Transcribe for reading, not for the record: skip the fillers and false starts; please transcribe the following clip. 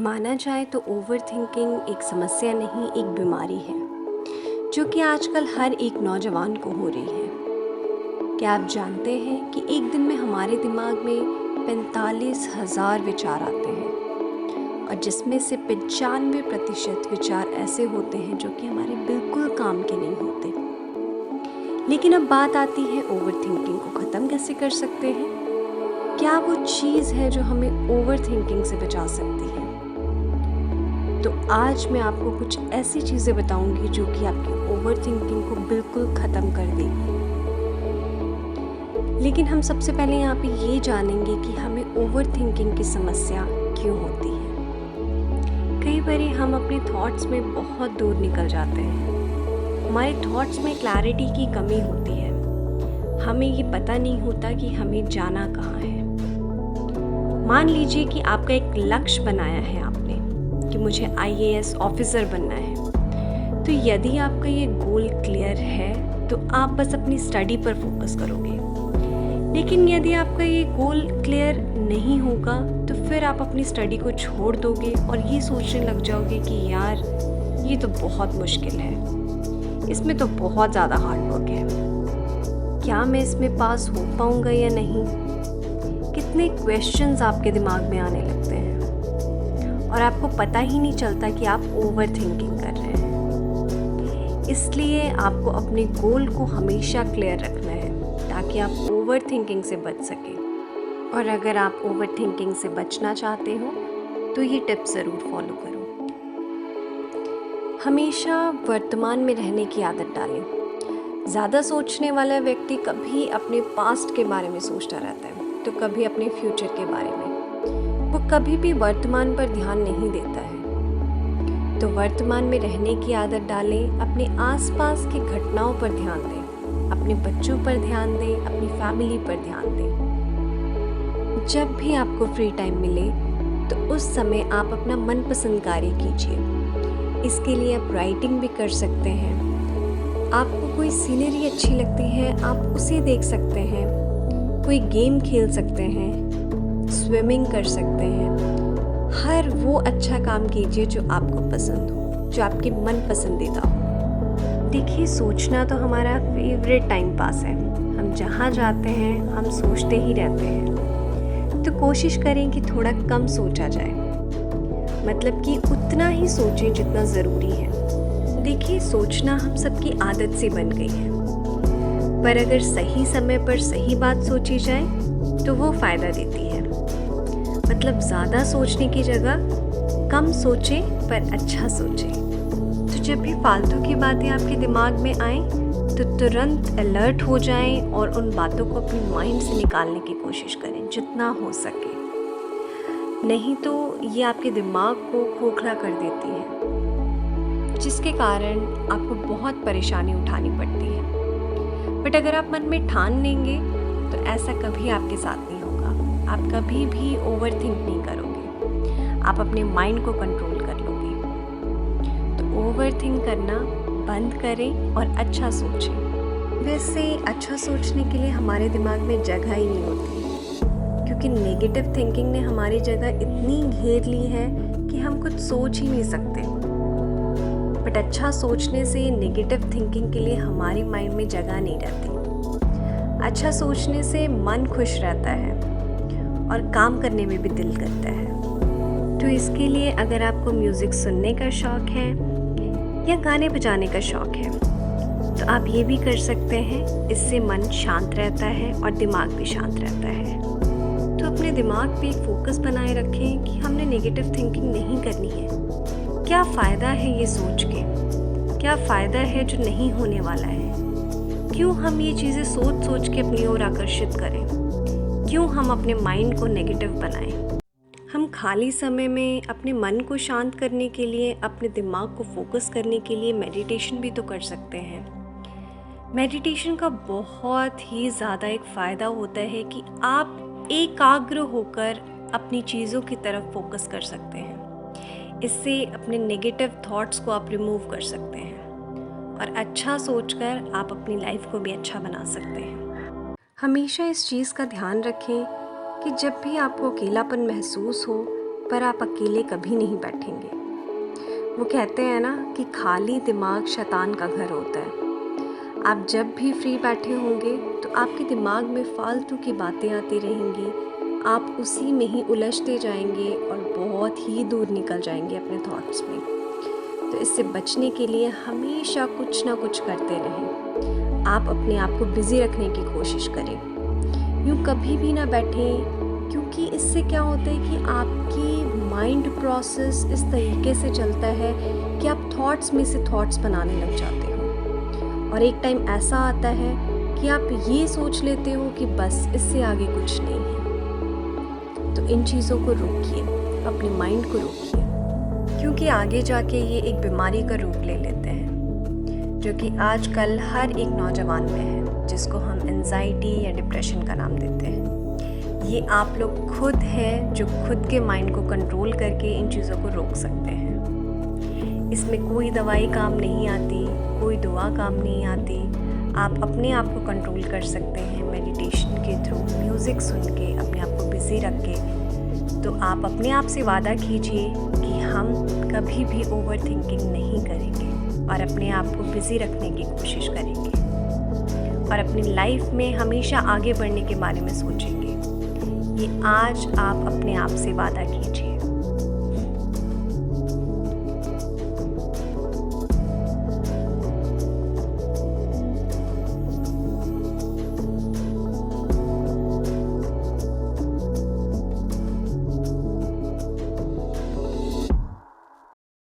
माना जाए तो ओवर थिंकिंग एक समस्या नहीं, एक बीमारी है जो कि आजकल हर एक नौजवान को हो रही है। क्या आप जानते हैं कि एक दिन में हमारे दिमाग में 45,000 विचार आते हैं और जिसमें से 95% विचार ऐसे होते हैं जो कि हमारे बिल्कुल काम के नहीं होते। लेकिन अब बात आती है ओवर थिंकिंग को ख़त्म कैसे कर सकते हैं। क्या वो चीज़ है जो हमें ओवर थिंकिंग से बचा सकती है। तो आज मैं आपको कुछ ऐसी चीज़ें बताऊंगी जो कि आपकी ओवर थिंकिंग को बिल्कुल ख़त्म कर देगी। लेकिन हम सबसे पहले यहाँ पे ये जानेंगे कि हमें ओवर थिंकिंग की समस्या क्यों होती है। कई बार हम अपने थॉट्स में बहुत दूर निकल जाते हैं। हमारे थॉट्स में क्लैरिटी की कमी होती है। हमें ये पता नहीं होता कि हमें जाना कहाँ है। मान लीजिए कि आपका एक लक्ष्य बनाया है आपने कि मुझे IAS ऑफिसर बनना है। तो यदि आपका ये गोल क्लियर है तो आप बस अपनी स्टडी पर फोकस करोगे। लेकिन यदि आपका ये गोल क्लियर नहीं होगा तो फिर आप अपनी स्टडी को छोड़ दोगे और ये सोचने लग जाओगे कि यार ये तो बहुत मुश्किल है, इसमें तो बहुत ज़्यादा हार्ड वर्क है, क्या मैं इसमें पास हो पाऊँगा या नहीं। कितने क्वेश्चंस आपके दिमाग में आने लगते हैं और आपको पता ही नहीं चलता कि आप ओवर थिंकिंग कर रहे हैं। इसलिए आपको अपने गोल को हमेशा क्लियर रखना है ताकि आप ओवर थिंकिंग से बच सकें। और अगर आप ओवर थिंकिंग से बचना चाहते हो तो ये टिप्स ज़रूर फॉलो करो। हमेशा वर्तमान में रहने की आदत डालें। ज़्यादा सोचने वाला व्यक्ति कभी अपने पास्ट के बारे में सोचता रहता है तो कभी अपने फ्यूचर के बारे में। वो कभी भी वर्तमान पर ध्यान नहीं देता है। तो वर्तमान में रहने की आदत डालें। अपने आसपास की घटनाओं पर ध्यान दें, अपने बच्चों पर ध्यान दें, अपनी फैमिली पर ध्यान दें। जब भी आपको फ्री टाइम मिले तो उस समय आप अपना मनपसंद कार्य कीजिए। इसके लिए आप राइटिंग भी कर सकते हैं। आपको कोई सीनरी अच्छी लगती है आप उसे देख सकते हैं। कोई गेम खेल सकते हैं, स्विमिंग कर सकते हैं। हर वो अच्छा काम कीजिए जो आपको पसंद हो, जो आपकी मन पसंदीदा हो। देखिए, सोचना तो हमारा फेवरेट टाइम पास है। हम जहाँ जाते हैं हम सोचते ही रहते हैं। तो कोशिश करें कि थोड़ा कम सोचा जाए, मतलब कि उतना ही सोचें जितना ज़रूरी है। देखिए, सोचना हम सबकी आदत से बन गई है, पर अगर सही समय पर सही बात सोची जाए तो वो फ़ायदा देती है। मतलब ज़्यादा सोचने की जगह कम सोचें पर अच्छा सोचें। तो जब भी फालतू की बातें आपके दिमाग में आएं तो तुरंत अलर्ट हो जाएं और उन बातों को अपनी माइंड से निकालने की कोशिश करें जितना हो सके। नहीं तो ये आपके दिमाग को खोखला कर देती है, जिसके कारण आपको बहुत परेशानी उठानी पड़ती है। बट अगर आप मन में ठान लेंगे तो ऐसा कभी आपके साथ नहीं होगा। आप कभी भी ओवर थिंक नहीं करोगे, आप अपने माइंड को कंट्रोल कर लोगे। तो ओवर थिंक करना बंद करें और अच्छा सोचें। वैसे अच्छा सोचने के लिए हमारे दिमाग में जगह ही नहीं होती, क्योंकि नेगेटिव थिंकिंग ने हमारी जगह इतनी घेर ली है कि हम कुछ सोच ही नहीं सकते। बट अच्छा सोचने से नेगेटिव थिंकिंग के लिए हमारी माइंड में जगह नहीं रहती। अच्छा सोचने से मन खुश रहता है और काम करने में भी दिल करता है। तो इसके लिए अगर आपको म्यूज़िक सुनने का शौक़ है या गाने बजाने का शौक़ है तो आप ये भी कर सकते हैं। इससे मन शांत रहता है और दिमाग भी शांत रहता है। तो अपने दिमाग पे एक फोकस बनाए रखें कि हमने नेगेटिव थिंकिंग नहीं करनी है। क्या फ़ायदा है ये सोच के, क्या फ़ायदा है जो नहीं होने वाला है। क्यों हम ये चीज़ें सोच सोच के अपनी ओर आकर्षित करें, क्यों हम अपने माइंड को नेगेटिव बनाएं। हम खाली समय में अपने मन को शांत करने के लिए, अपने दिमाग को फोकस करने के लिए मेडिटेशन भी तो कर सकते हैं। मेडिटेशन का बहुत ही ज़्यादा एक फ़ायदा होता है कि आप एकाग्र होकर अपनी चीज़ों की तरफ फोकस कर सकते हैं। इससे अपने नेगेटिव थॉट्स को आप रिमूव कर सकते हैं और अच्छा सोचकर आप अपनी लाइफ को भी अच्छा बना सकते हैं। हमेशा इस चीज़ का ध्यान रखें कि जब भी आपको अकेलापन महसूस हो पर आप अकेले कभी नहीं बैठेंगे। वो कहते हैं ना कि खाली दिमाग शैतान का घर होता है। आप जब भी फ्री बैठे होंगे तो आपके दिमाग में फालतू की बातें आती रहेंगी, आप उसी में ही उलझते जाएंगे और बहुत ही दूर निकल जाएंगे अपने थॉट्स में। तो इससे बचने के लिए हमेशा कुछ ना कुछ करते रहें। आप अपने आप को बिज़ी रखने की कोशिश करें, यूँ कभी भी ना बैठें, क्योंकि इससे क्या होता है कि आपकी माइंड प्रोसेस इस तरीके से चलता है कि आप थॉट्स में से थॉट्स बनाने लग जाते हो और एक टाइम ऐसा आता है कि आप ये सोच लेते हो कि बस इससे आगे कुछ नहीं है। तो इन चीज़ों को रोकिए, अपने माइंड को रोकिए, क्योंकि आगे जाके ये एक बीमारी का रूप ले लेते हैं जो कि आजकल हर एक नौजवान में है, जिसको हम एंजाइटी या डिप्रेशन का नाम देते हैं। ये आप लोग खुद हैं जो खुद के माइंड को कंट्रोल करके इन चीज़ों को रोक सकते हैं। इसमें कोई दवाई काम नहीं आती, कोई दुआ काम नहीं आती। आप अपने आप को कंट्रोल कर सकते हैं मेडिटेशन के थ्रू, म्यूज़िक सुन के, अपने आप को बिज़ी रख के। तो आप अपने आप से वादा कीजिए कि हम कभी भी ओवर थिंकिंग नहीं करेंगे और अपने आप को बिज़ी रखने की कोशिश करेंगे और अपनी लाइफ में हमेशा आगे बढ़ने के बारे में सोचेंगे। ये आज आप अपने आप से वादा कीजिए।